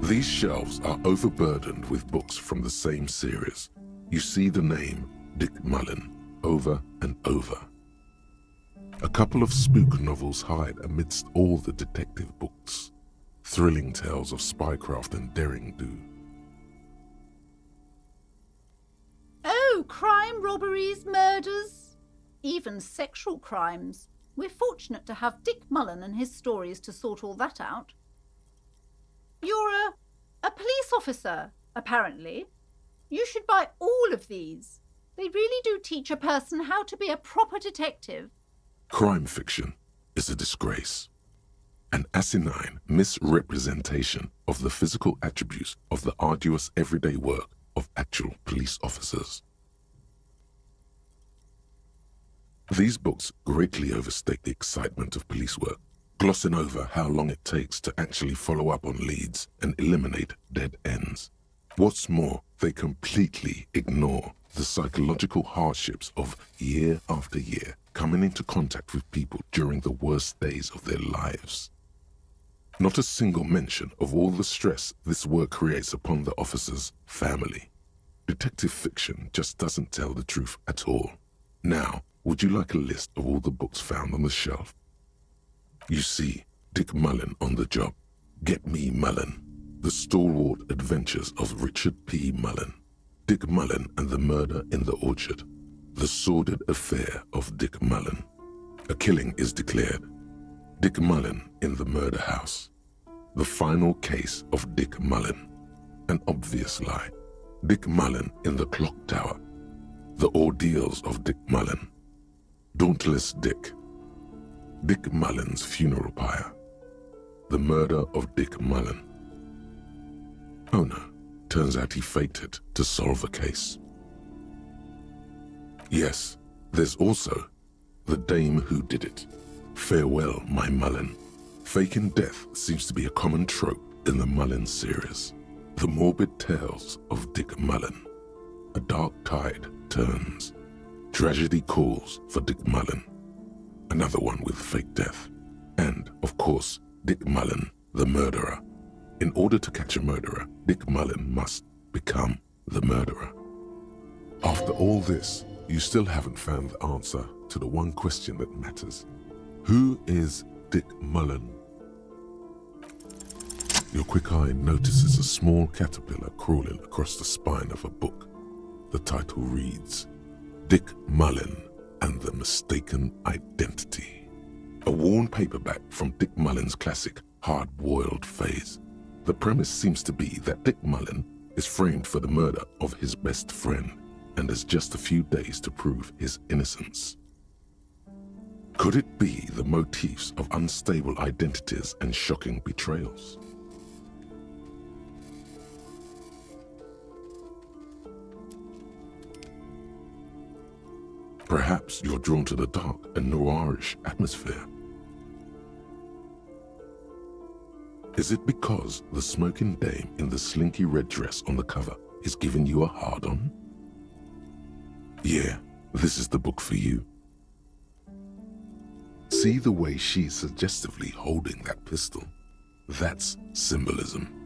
These shelves are overburdened with books from the same series. You see the name Dick Mullen over and over. A couple of spook novels hide amidst all the detective books. Thrilling tales of spycraft and daring-do. Oh, crime, robberies, murders, even sexual crimes. We're fortunate to have Dick Mullen and his stories to sort all that out. You're a police officer, apparently. You should buy all of these. They really do teach a person how to be a proper detective. Crime fiction is a disgrace. An asinine misrepresentation of the physical attributes of the arduous everyday work of actual police officers. These books greatly overstate the excitement of police work, glossing over how long it takes to actually follow up on leads and eliminate dead ends. What's more, they completely ignore the psychological hardships of year after year coming into contact with people during the worst days of their lives. Not a single mention of all the stress this work creates upon the officer's family. Detective fiction just doesn't tell the truth at all. Now, would you like a list of all the books found on the shelf? You see Dick Mullen on the job. Get Me Mullen. The Stalwart Adventures of Richard P. Mullen. Dick Mullen and the Murder in the Orchard. The Sordid Affair of Dick Mullen. A killing is declared. Dick Mullen in the Murder House. The Final Case of Dick Mullen. An Obvious Lie. Dick Mullen in the Clock Tower. The Ordeals of Dick Mullen. Dauntless Dick. Dick Mullen's Funeral Pyre. The Murder of Dick Mullen. Oh no, turns out he faked it to solve a case. Yes, there's also The Dame Who Did It. Farewell, My Mullen. Faking death seems to be a common trope in the Mullen series. The morbid tales of Dick Mullen. A dark tide turns. Tragedy calls for Dick Mullen. Another one with fake death. And, of course, Dick Mullen, the murderer. In order to catch a murderer, Dick Mullen must become the murderer. After all this, you still haven't found the answer to the one question that matters. Who is Dick Mullen? Your quick eye notices a small caterpillar crawling across the spine of a book. The title reads, Dick Mullen and the Mistaken Identity. A worn paperback from Dick Mullen's classic hard-boiled phase. The premise seems to be that Dick Mullen is framed for the murder of his best friend and has just a few days to prove his innocence. Could it be the motifs of unstable identities and shocking betrayals? Perhaps you're drawn to the dark and noirish atmosphere. Is it because the smoking dame in the slinky red dress on the cover is giving you a hard-on? Yeah, this is the book for you. See the way she's suggestively holding that pistol? That's symbolism.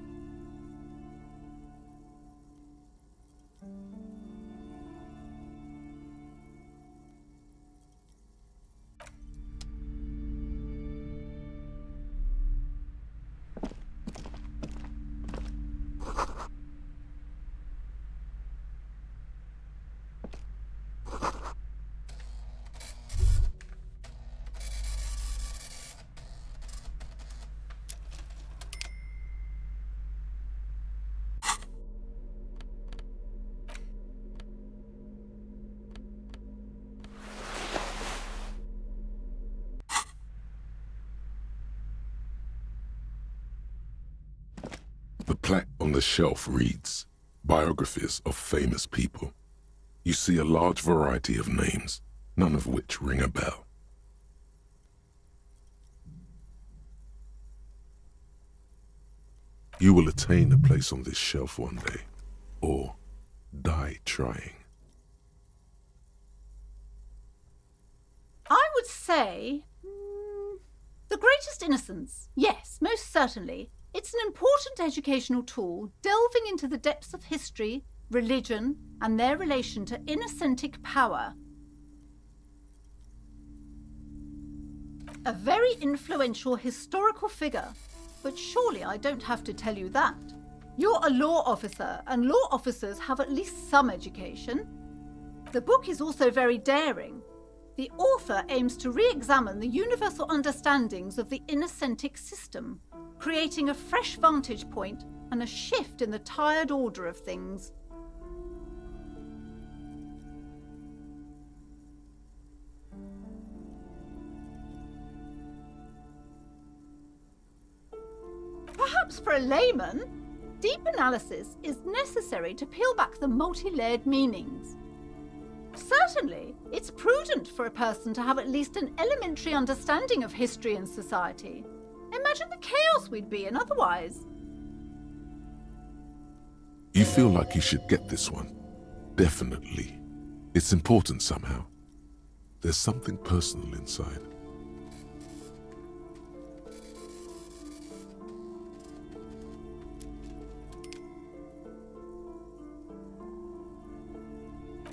plaque on the shelf reads, Biographies of Famous People. You see a large variety of names, none of which ring a bell. You will attain a place on this shelf one day, or die trying. I would say The Greatest Innocence. Yes, most certainly. It's an important educational tool delving into the depths of history, religion, and their relation to innocentic power. A very influential historical figure, but surely I don't have to tell you that. You're a law officer, and law officers have at least some education. The book is also very daring. The author aims to re-examine the universal understandings of the innocentic system, creating a fresh vantage point and a shift in the tired order of things. Perhaps for a layman, deep analysis is necessary to peel back the multi-layered meanings. Certainly, it's prudent for a person to have at least an elementary understanding of history and society. Imagine the chaos we'd be in otherwise. You feel like you should get this one. Definitely. It's important somehow. There's something personal inside.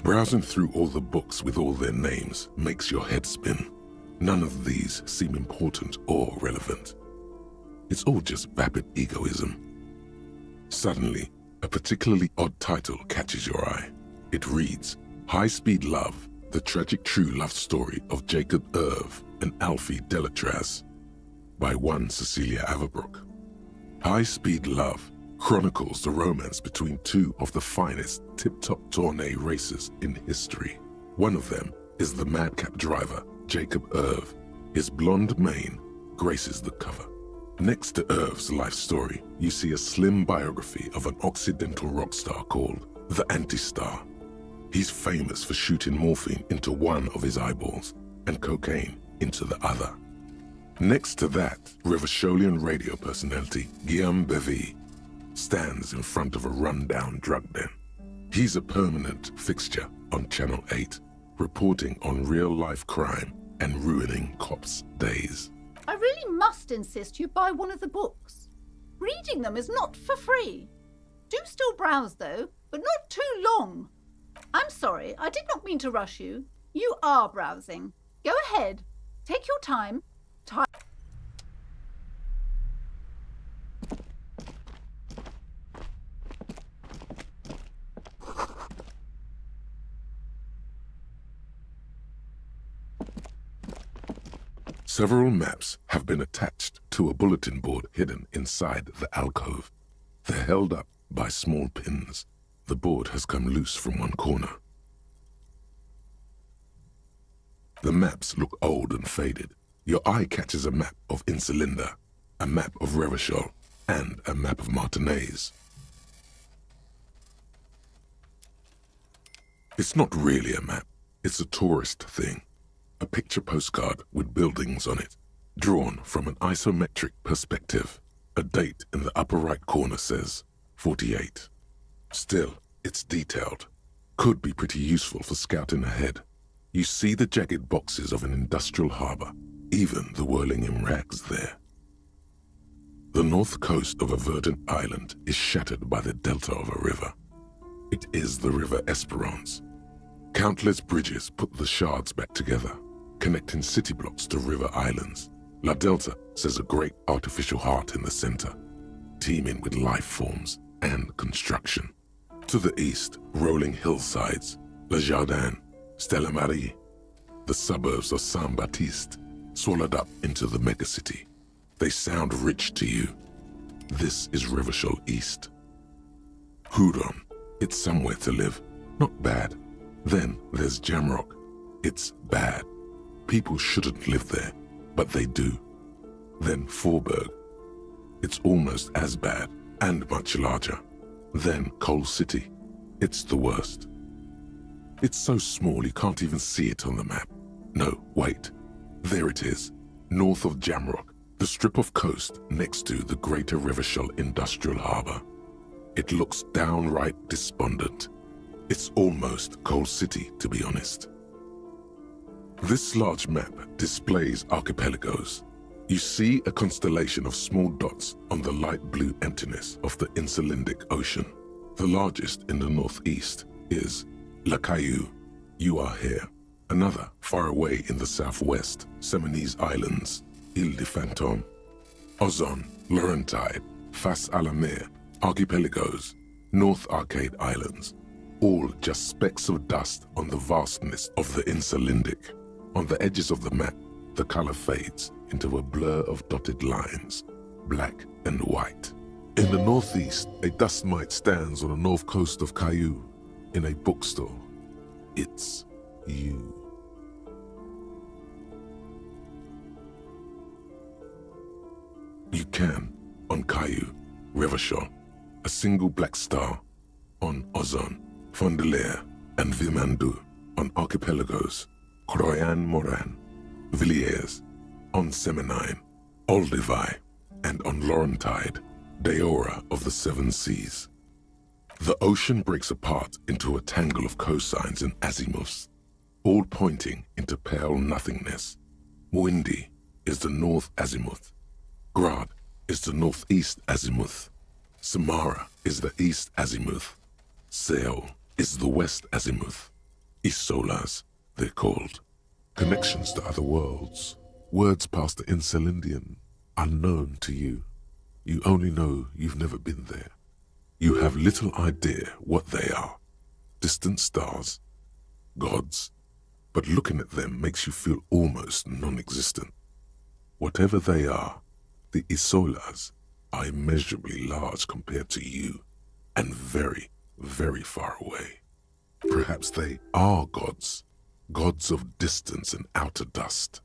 Browsing through all the books with all their names makes your head spin. None of these seem important or relevant. It's all just vapid egoism. Suddenly, a particularly odd title catches your eye. It reads, High Speed Love, the tragic true love story of Jacob Irv and Alfie Delatraz, by one Cecilia Averbrook. High Speed Love chronicles the romance between two of the finest tip-top tournée racers in history. One of them is the madcap driver, Jacob Irv. His blonde mane graces the cover. Next to Irv's life story, you see a slim biography of an Occidental rock star called the Anti-Star. He's famous for shooting morphine into one of his eyeballs and cocaine into the other. Next to that, Revacholian radio personality Guillaume Bevy stands in front of a run-down drug den. He's a permanent fixture on Channel 8, reporting on real-life crime and ruining cops' days. I really must insist you buy one of the books. Reading them is not for free. Do still browse, though, but not too long. I'm sorry, I did not mean to rush you. You are browsing. Go ahead. Take your time. Several maps have been attached to a bulletin board hidden inside the alcove. They're held up by small pins. The board has come loose from one corner. The maps look old and faded. Your eye catches a map of Insulinda, a map of Revachol, and a map of Martinez. It's not really a map. It's a tourist thing. A picture postcard with buildings on it, drawn from an isometric perspective. A date in the upper right corner says 48. Still, it's detailed. Could be pretty useful for scouting ahead. You see the jagged boxes of an industrial harbor, even the whirling in rags there. The north coast of a verdant island is shattered by the delta of a river. It is the River Esperance. Countless bridges put the shards back together, connecting city blocks to river islands. La Delta says a great artificial heart in the center, teeming with life forms and construction. To the east, rolling hillsides, Le Jardin, Stella Marie, the suburbs of Saint-Baptiste, swallowed up into the megacity. They sound rich to you. This is Revachol East. Hudon, it's somewhere to live, not bad. Then there's Jamrock. It's bad. People shouldn't live there, but they do. Then Forberg. It's almost as bad and much larger. Then Coal City. It's the worst. It's so small you can't even see it on the map. No, wait. There it is, north of Jamrock, the strip of coast next to the Greater Rivershell Industrial Harbour. It looks downright despondent. It's almost Coal City, to be honest. This large map displays archipelagos. You see a constellation of small dots on the light blue emptiness of the Insulindic Ocean. The largest in the northeast is La Caillou. You are here. Another far away in the southwest, Seminese Islands, Ile de Fantôme, Ozon, Laurentide, Fas à la Mer, archipelagos, North Arcade Islands, all just specks of dust on the vastness of the Insulindic. On the edges of the map, the color fades into a blur of dotted lines, black and white. In the northeast, a dust mite stands on the north coast of Caillou in a bookstore. It's you. You can, on Caillou, Rivershell, a single black star, on Ozon, Fondelier, and Vilmandu, on archipelagos, Croyan Moran, Villiers, on Seminine, Olduvai, and on Laurentide, Deora of the Seven Seas. The ocean breaks apart into a tangle of cosigns and azimuths, all pointing into pale nothingness. Windy is the north azimuth. Grad is the northeast azimuth. Samara is the east azimuth. Seol is the west azimuth. Isolas, they're called. Connections to other worlds. Words past the Insulindian, unknown to you. You only know you've never been there. You have little idea what they are. Distant stars, gods, but looking at them makes you feel almost non-existent. Whatever they are, the Isolas are immeasurably large compared to you, and very, very far away. Perhaps they are gods, gods of distance and outer dust.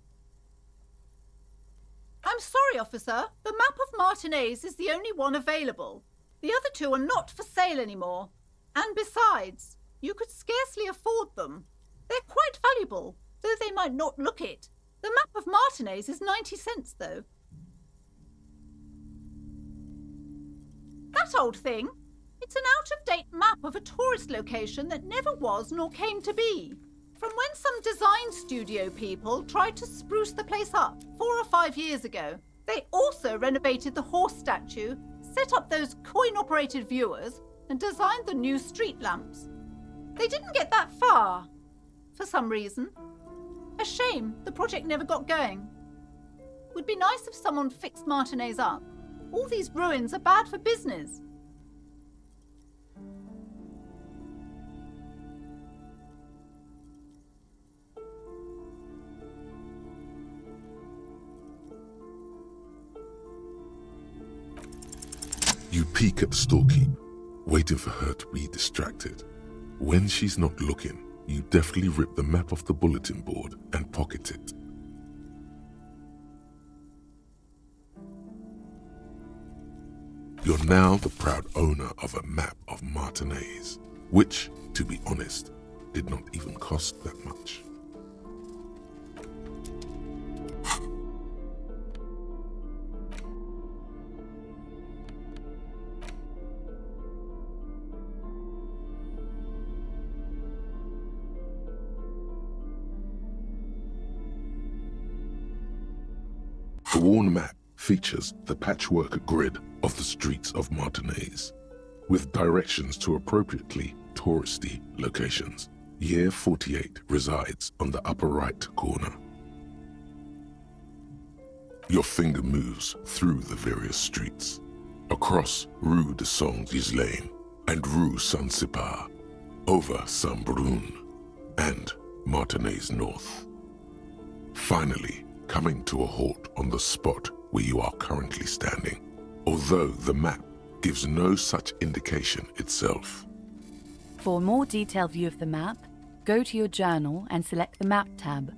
I'm sorry, officer. The map of Martinez is the only one available. The other two are not for sale anymore. And besides, you could scarcely afford them. They're quite valuable, though they might not look it. The map of Martinez is 90 cents, though. That old thing? It's an out-of-date map of a tourist location that never was nor came to be. From when some design studio people tried to spruce the place up 4 or 5 years ago. They also renovated the horse statue, set up those coin-operated viewers, and designed the new street lamps. They didn't get that far, for some reason. A shame the project never got going. Would be nice if someone fixed Martinez up. All these ruins are bad for business. You peek at the storekeep, waiting for her to be distracted. When she's not looking, you deftly rip the map off the bulletin board and pocket it. You're now the proud owner of a map of Martinez, which, to be honest, did not even cost that much. The worn map features the patchwork grid of the streets of Martinez, with directions to appropriately touristy locations. Year 48 resides on the upper right corner. Your finger moves through the various streets, across Rue de Saint-Ghislain and Rue Saint-Sipar, over Saint-Brun and Martinez North. Finally, coming to a halt on the spot where you are currently standing, although the map gives no such indication itself. For a more detailed view of the map, go to your journal and select the Map tab.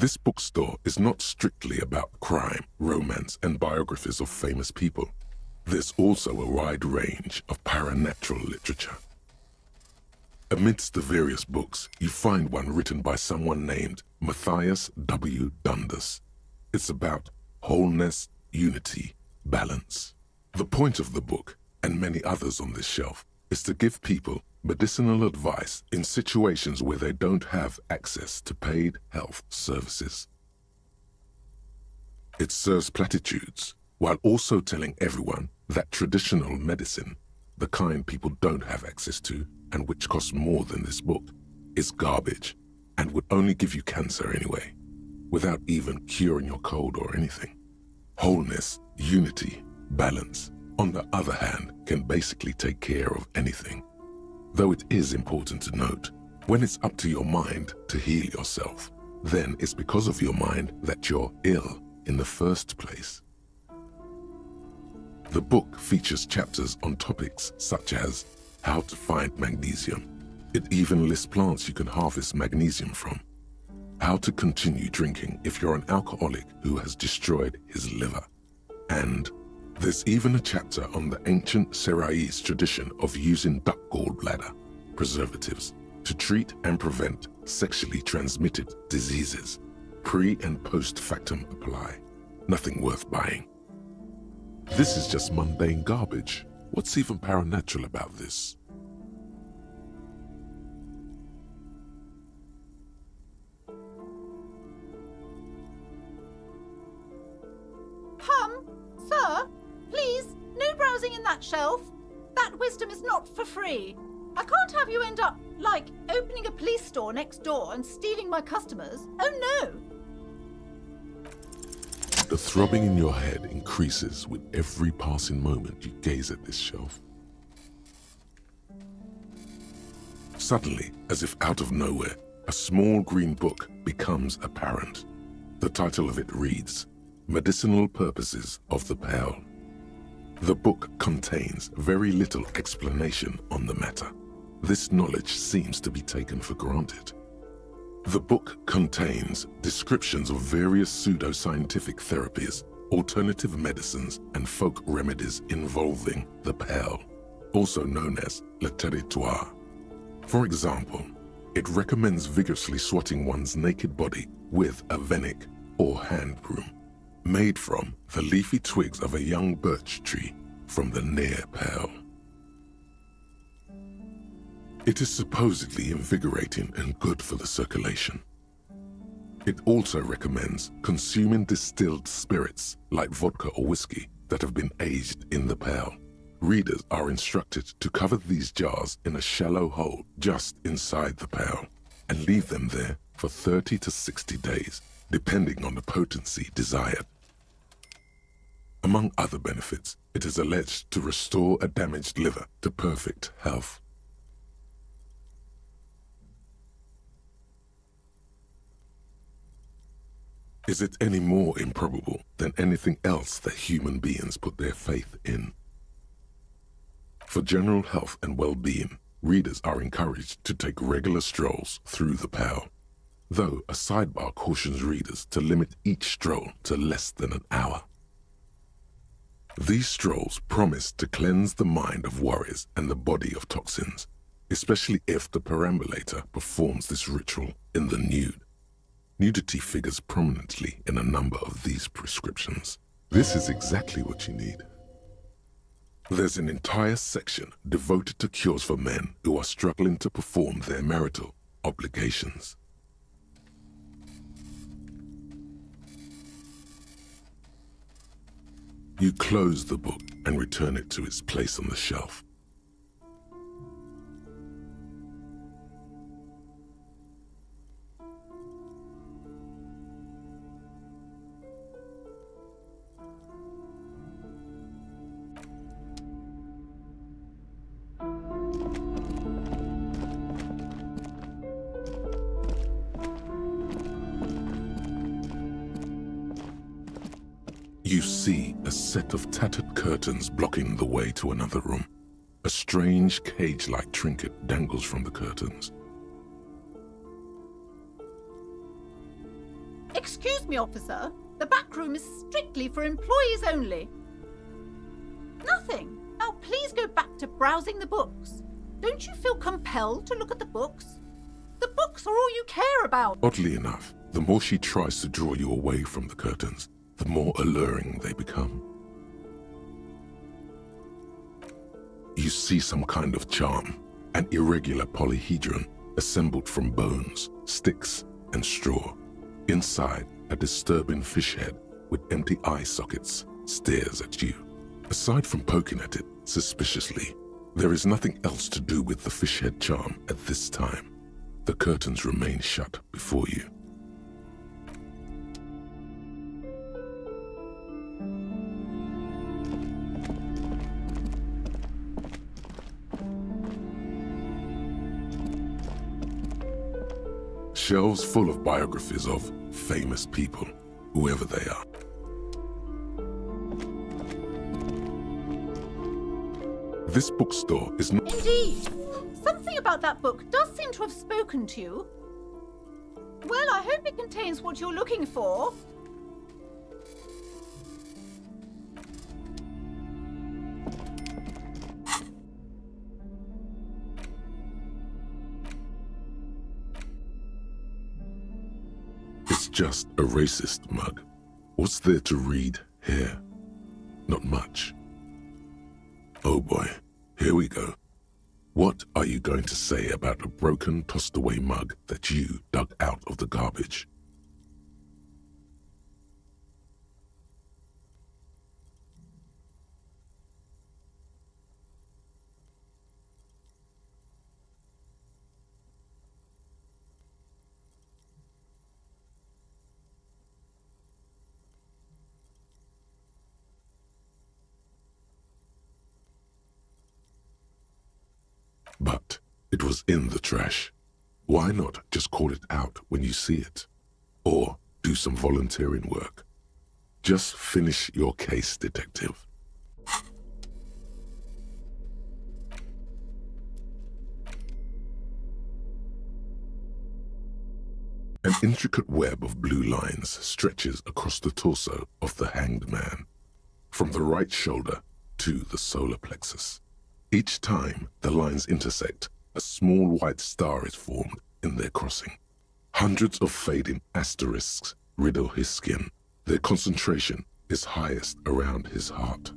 This bookstore is not strictly about crime, romance, and biographies of famous people. There's also a wide range of paranatural literature. Amidst the various books, you find one written by someone named Matthias W. Dundas. It's about wholeness, unity, balance. The point of the book, and many others on this shelf, is to give people medicinal advice in situations where they don't have access to paid health services. It serves platitudes, while also telling everyone that traditional medicine, the kind people don't have access to and which costs more than this book, is garbage and would only give you cancer anyway, without even curing your cold or anything. Wholeness, unity, balance, on the other hand, can basically take care of anything. Though it is important to note, when it's up to your mind to heal yourself, then it's because of your mind that you're ill in the first place. The book features chapters on topics such as how to find magnesium. It even lists plants you can harvest magnesium from. How to continue drinking if you're an alcoholic who has destroyed his liver. And there's even a chapter on the ancient Seraïs tradition of using duck gallbladder preservatives to treat and prevent sexually transmitted diseases. Pre and post factum apply. Nothing worth buying. This is just mundane garbage. What's even paranatural about this? Sir, please, no browsing in that shelf. That wisdom is not for free. I can't have you end up, like, opening a police store next door and stealing my customers. Oh no! The throbbing in your head increases with every passing moment you gaze at this shelf. Suddenly, as if out of nowhere, a small green book becomes apparent. The title of it reads, Medicinal Purposes of the Pearl. The book contains very little explanation on the matter. This knowledge seems to be taken for granted. The book contains descriptions of various pseudoscientific therapies, alternative medicines, and folk remedies involving the pearl, also known as le territoire. For example, it recommends vigorously swatting one's naked body with a venik or hand broom, made from the leafy twigs of a young birch tree from the near pearl. It is supposedly invigorating and good for the circulation. It also recommends consuming distilled spirits like vodka or whiskey that have been aged in the pearl. Readers are instructed to cover these jars in a shallow hole just inside the pearl and leave them there for 30 to 60 days, depending on the potency desired. Among other benefits, it is alleged to restore a damaged liver to perfect health. Is it any more improbable than anything else that human beings put their faith in? For general health and well-being, readers are encouraged to take regular strolls through the pearl, though a sidebar cautions readers to limit each stroll to less than an hour. These strolls promise to cleanse the mind of worries and the body of toxins, especially if the perambulator performs this ritual in the nude. Nudity figures prominently in a number of these prescriptions. This is exactly what you need. There's an entire section devoted to cures for men who are struggling to perform their marital obligations. You close the book and return it to its place on the shelf. You see a set of tattered curtains blocking the way to another room. A strange cage-like trinket dangles from the curtains. Excuse me, officer. The back room is strictly for employees only. Nothing. Now please go back to browsing the books. Don't you feel compelled to look at the books? The books are all you care about. Oddly enough, the more she tries to draw you away from the curtains, the more alluring they become. You see some kind of charm, an irregular polyhedron assembled from bones, sticks, and straw. Inside, a disturbing fish head with empty eye sockets stares at you. Aside from poking at it suspiciously, there is nothing else to do with the fish head charm at this time. The curtains remain shut before you. Shelves full of biographies of famous people, whoever they are. This bookstore is not... Indeed. Something about that book does seem to have spoken to you. Well, I hope it contains what you're looking for. It's just a racist mug. What's there to read here? Not much. Oh boy, here we go. What are you going to say about a broken, tossed-away mug that you dug out of the garbage? But it was in the trash. Why not just call it out when you see it? Or do some volunteering work. Just finish your case, detective. An intricate web of blue lines stretches across the torso of the hanged man, from the right shoulder to the solar plexus. Each time the lines intersect, a small white star is formed in their crossing. Hundreds of fading asterisks riddle his skin. Their concentration is highest around his heart.